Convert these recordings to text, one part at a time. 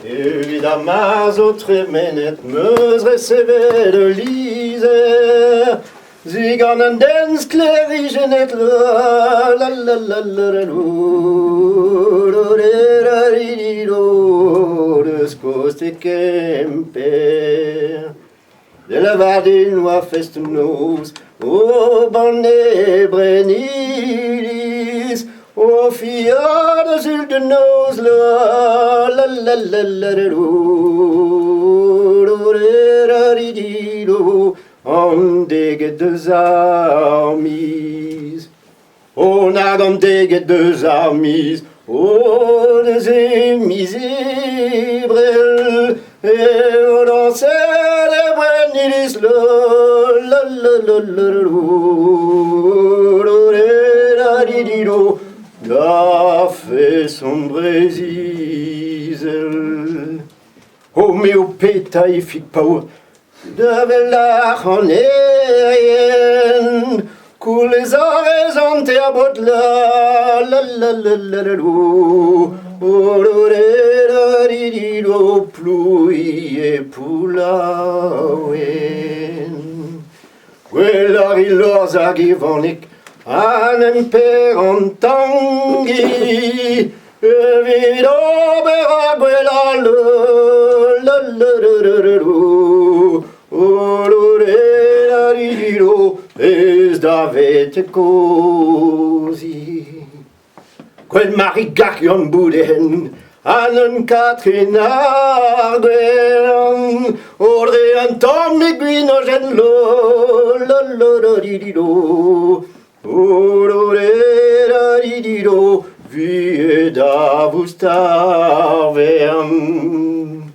Évidemment, autres menet meus recevait de l'Isère. Sie gannen den sklerige net la la la la la la de skoste kemper. De la vardin wa festnos, o bonne brenilis, o fia de zul de nos la la la la la la on deget deux armies. On a dans deget deux armies. Oh, des émisibres. Et on dansait les brenilis. La la la la la la fait son brésil. Oh, mais au pétaïfique power. De la honneien, coule les horizons et à bout la la la la la la oh lo pluie et poulaouen. Quellar ilors agivonik an emperantangi vido beragwela la la la la es davete così. Quel marigacion buden an un catrinarden ordre un tom e guinogen lo la la la di do la di do vie d'avustarvern.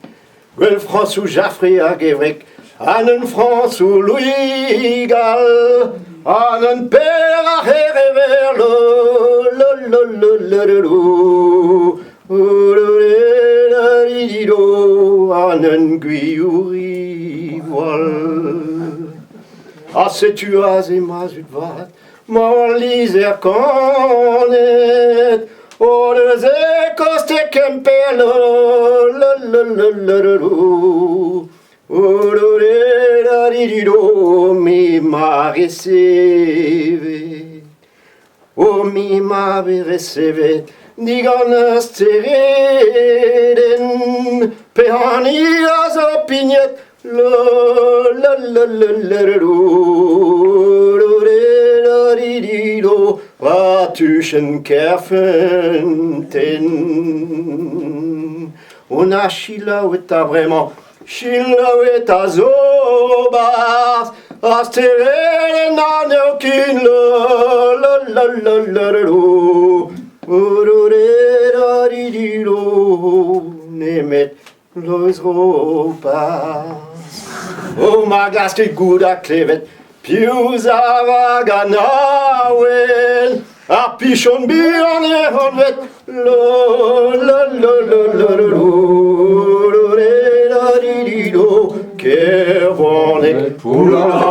Quel François Jaffrey a gevrek an un François Louis Gall, an un père a rever lo lo lo lo lo lo an un guiouri voile. A setu az e mazut vat, ma liser konet, o deus e koste kemper lo lo lo lo lo lo mi ma recevet, o mi ma recevet, digan astereden, pe ani az opignet, lo la la la la lo ratuschen kerfenten. On a chilaueta vraiment, chilaueta zobas, asteren an aucun lo la la la la lo nemet los ropas. O magas que guda klevet, pius avaganawen, a pichon bian e honvet, lo la la la la lo kervonek pula.